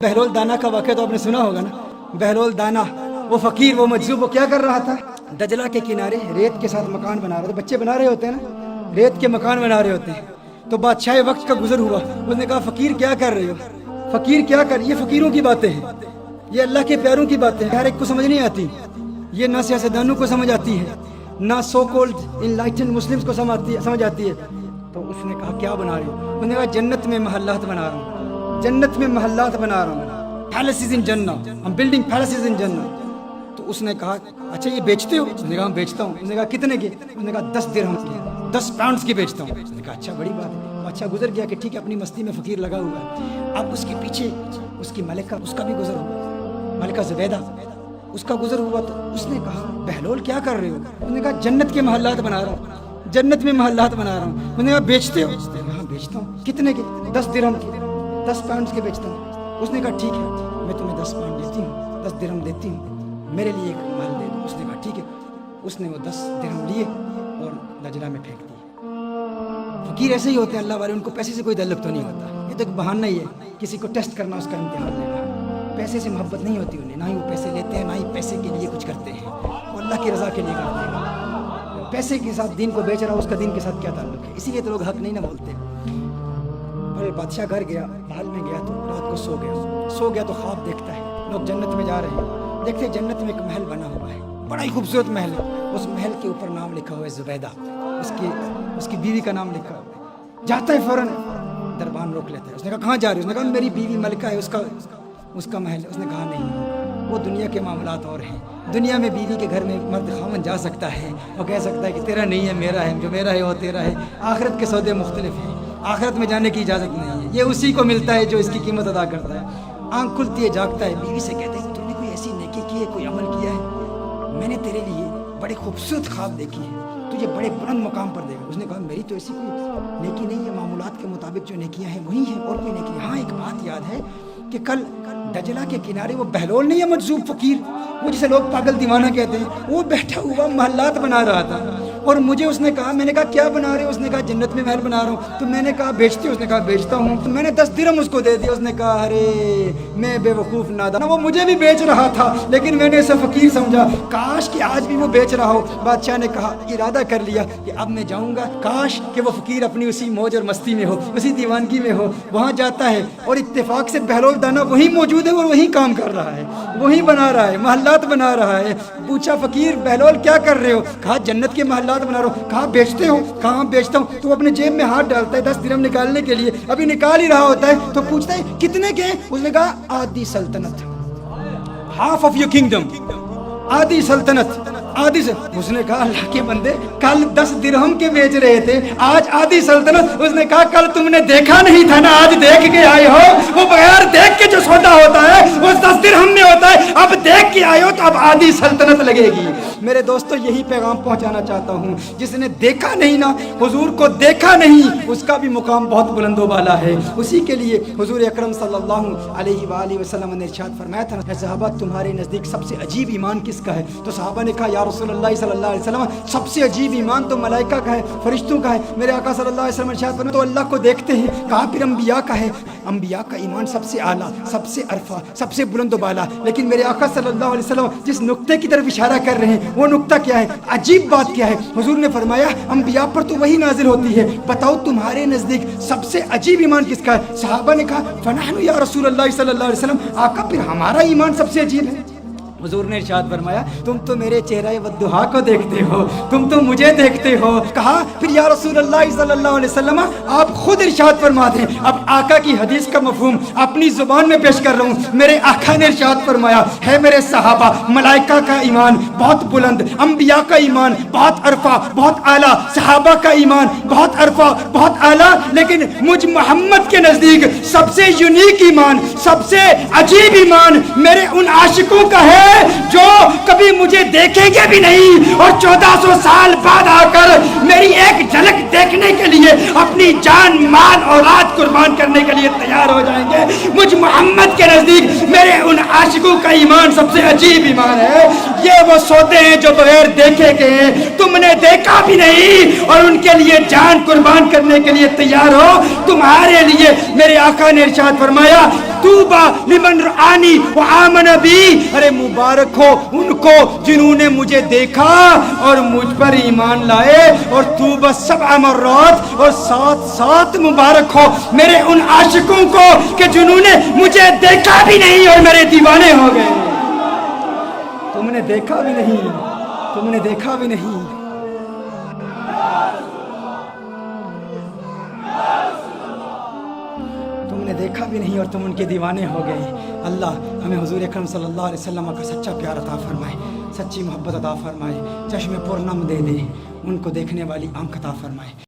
बहलोल दाना का वाक़या तो आपने सुना होगा ना। बहलोल दाना वो फ़कीर वो मजज़ूब वो क्या कर रहा था, दजला के किनारे रेत के साथ मकान बना रहे थे। बच्चे बना रहे होते हैं ना, रेत के मकान बना रहे होते हैं। तो बादशाह वक्त का गुजर हुआ, उसने कहा फ़कीर क्या कर रहे हो, फ़कीर क्या कर, ये फ़कीरों की बातें हैं, ये अल्लाह के प्यारों की बातें हैं, हर एक को समझ नहीं आती। ये ना सियासतदानों को समझ आती है, ना सो कॉल्ड इनलाइटेंड मुस्लिम्स को समझ आती है। तो उसने कहा क्या बना रहे हो, उसने कहा जन्नत में महल्लात बना रहा हूँ, जन्नत में महल्लात बना रहा हूँ, पैलेसेस इन जन्ना, हम बिल्डिंग पैलेसेस इन जन्ना। तो उसने कहा अच्छा ये बेचते हो, उसने कहा बेचता हूँ। उसने कहा कितने के, उसने कहा 10 दिरहम के, 10 पाउंड्स की बेचता हूँ। उसने कहा अच्छा बड़ी बात है। अच्छा गुजर गया कि ठीक है अपनी मस्ती में फ़कीर लगा हुआ है। अब उसके पीछे उसकी मलिका, उसका भी गुजर हुआ, मलिका ज़ुबैदा, उसका गुजर हुआ। तो उसने कहा बहलोल क्या कर रहे हो, उसने कहा जन्नत के महल्लात बना रहा हूँ, जन्नत में महल्लात बना रहा हूँ। उसने कहा बेचते हो, उसने कहा बेचता हूँ। कितने के, 10 दिरहम के, 10 पाउंड्स के बेचता हूँ। उसने कहा ठीक है मैं तुम्हें 10 पाउंड देती हूँ, 10 दिरहम देती हूँ, मेरे लिए एक महल दे दो। उसने कहा ठीक है। उसने वो 10 दिरहम लिए और दजला में फेंक दिए। फ़कीर ऐसे ही होते हैं अल्लाह वाले, उनको पैसे से कोई ताल्लुक तो नहीं होता। ये तो एक बहाना ही है किसी को टेस्ट करना, उसका इम्तिहान लेना। पैसे से मोहब्बत नहीं होती उन्हें, ना ही वो पैसे लेते हैं, ना ही पैसे के लिए कुछ करते हैं। वो अल्लाह की रज़ा के लिए करते हैं। पैसे के साथ दीन को बेच रहा हो, उसका दीन के साथ क्या ताल्लुक है। इसीलिए तो लोग हक नहीं ना बोलते। और बादशाह घर गया, महल में गया तो रात को सो गया तो ख्वाब देखता है, लोग जन्नत में जा रहे हैं, देखते जन्नत में एक महल बना हुआ है, बड़ा ही खूबसूरत महल है। उस महल के ऊपर नाम लिखा हुआ है ज़ुबैदा, उसकी बीवी का नाम लिखा हुआ है। जाता है फ़ौरन, दरबान रोक लेता है। उसने कहा कहाँ जा रही है, उसने कहा मेरी बीवी मलिका है, उसका महल है। उसने कहा नहीं, वो दुनिया के मामलात और हैं। दुनिया में बीवी के घर में मर्द खामन जा सकता है और कह सकता है कि तेरा नहीं है मेरा है, जो मेरा है वो तेरा है। आखिरत के सौदे मुख्तलिफ हैं, आखिरत में जाने की इजाज़त नहीं है। ये उसी को मिलता है जो इसकी कीमत अदा करता है। आँख खुलती है, जागता है, बीवी से कहते हैं तूने कोई ऐसी नेकी की है, कोई अमल किया है, मैंने तेरे लिए बड़े खूबसूरत ख्वाब देखी है, तुझे बड़े बुलंद मुकाम पर देगा। उसने कहा मेरी तो ऐसी कोई नेकी नहीं है, मामूलात के मुताबिक जो नेकियां हैं वही हैं, और कोई नेकी। हाँ एक बात याद है कि कल दजला के किनारे वो बहलोल नहीं है मजजूब फ़कीर, वो जिसे लोग पागल दीवाना कहते हैं, वो बैठा हुआ महल्लात बना रहा था। और मुझे उसने कहा, मैंने कहा क्या बना रहे हो, उसने कहा जन्नत में महल बना रहा हूँ। तो मैंने कहा बेचते हो, उसने कहा बेचता हूँ। तो मैंने 10 दिरहम उसको दे दिया। उसने कहा अरे मैं बेवकूफ़ नादान, वो मुझे भी बेच रहा था लेकिन मैंने इसे फ़कीर समझा, काश कि आज भी वो बेच रहा हो। बादशाह ने कहा इरादा कर लिया कि अब मैं जाऊँगा, काश कि वो फ़कीर अपनी उसी मौज और मस्ती में हो, उसी दीवानगी में हो। वहाँ जाता है और इत्तेफाक से बहलोल दाना वहीं मौजूद है और वहीं काम कर रहा है, वहीं बना रहा है, महल्लात बना रहा है। पूछा फ़कीर बहलोल क्या कर रहे हो, कहा जन्नत के महल्लात बना रहा हूँ। कहा बेचते हो, कहा बेचता हूँ। तो अपने जेब में हाथ डालता है 10 दिरहम निकालने के लिए, अभी निकाल ही रहा होता है तो पूछता है कितने के, उसने कहा आधी सल्तनत, हाफ ऑफ योर किंगडम, आधी सल्तनत, आधी से। उसने कहा अल्लाह के बंदे कल 10 दिरहम के बेच रहे थे, आज आधी सल्तनत। उसने कहा कल तुमने देखा नहीं था ना, आज देख के आए हो। वो बगैर देख के जो सौदा होता है वो 10 दिरहम में होता है, अब देख के आए हो तो अब आधी सल्तनत लगेगी। मेरे दोस्तों यही पैगाम पहुंचाना चाहता हूँ, जिसने देखा नहीं ना, हुजूर को देखा नहीं, उसका भी मुकाम बहुत बुलंदो वाला है। उसी के लिए हुजूर अकरम सल्लल्लाहु अलैहि वसल्लम ने इरशाद फरमाया था, सहाबा तुम्हारे नज़दीक सबसे अजीब ईमान किसका है। तो सहाबा ने कहा या रसूलुल्लाह सल्लल्लाहु अलैहि वसल्लम सबसे अजीब ईमान तो मलाइका का है, फरिश्तों का है। मेरे आका सल्लल्लाहु अलैहि वसल्लम इरशाद फरमाया तो अल्लाह को देखते हैं। कहा फिर अंबिया का है, अंबिया का ईमान सबसे आला, सबसे अरफा, सबसे बुलंद वाला। लेकिन मेरे आका सल्लल्लाहु अलैहि वसल्लम जिस नुक्ते की तरफ इशारा कर रहे हैं वो नुक्ता क्या है, अजीब बात क्या है। हुजूर ने फरमाया अंबिया पर तो वही नाजिल होती है, बताओ तुम्हारे नज़दीक सबसे अजीब ईमान किसका है। सहाबा ने कहा फनहनु या रसूलल्लाह सल्लल्लाहु अलैहि वसल्लम, आका फिर हमारा ईमान सबसे अजीब है। हुजूर ने इरशाद फरमाया तुम तो मेरे चेहरे वद्दुहा को देखते हो, तुम तो मुझे देखते हो। कहा फिर या रसूलल्लाह सल्लल्लाहु अलैहि वसल्लम आप खुद इरशाद फरमा दें। अब आका की हदीस का मफहूम अपनी जुबान में पेश कर रहा हूँ। मेरे आका ने इरशाद फरमाया है मेरे सहाबा मलाइका का ईमान बहुत बुलंद, अंबिया का ईमान बहुत अरफा बहुत आला, सहाबा का ईमान बहुत अरफा बहुत आला, लेकिन मुझ मोहम्मद के नज़दीक सबसे यूनिक ईमान, सबसे अजीब ईमान मेरे उन आशिकों का है जो कभी मुझे देखेंगे भी नहीं और 1400 साल बाद आकर मेरी एक झलक देखने के लिए अपनी जान माल और रात कुर्बान करने के लिए तैयार हो जाएंगे। मुझ मोहम्मद के नजदीक मेरे उन आशिकों का ईमान सबसे अजीब ईमान है। ये वो सौदे हैं जो बगैर देखे गए, तुमने देखा भी नहीं और उनके लिए जान कुर्बान करने के लिए तैयार हो। तुम्हारे लिए मेरे आका ने इरशाद फरमाया तूबा लिमन रआनी व आमन बी, अरे मुबारक हो उनको जिन्होंने मुझे देखा और मुझ पर ईमान लाए, और तूबा सबअ मर्रात, और साथ साथ मुबारक हो मेरे उन आशिकों को कि जिन्होंने मुझे देखा भी नहीं और मेरे दीवाने हो गए। तुमने देखा भी नहीं, तुमने देखा भी नहीं, तुमने देखा भी नहीं और तुम उनके दीवाने हो गए। अल्लाह हमें हुजूर अकरम सल्लल्लाहु अलैहि वसल्लम का सच्चा प्यार अता फरमाए, सच्ची मोहब्बत अता फरमाए, चश्मे पुरनम दे दे, उनको देखने वाली आंख अता फरमाए।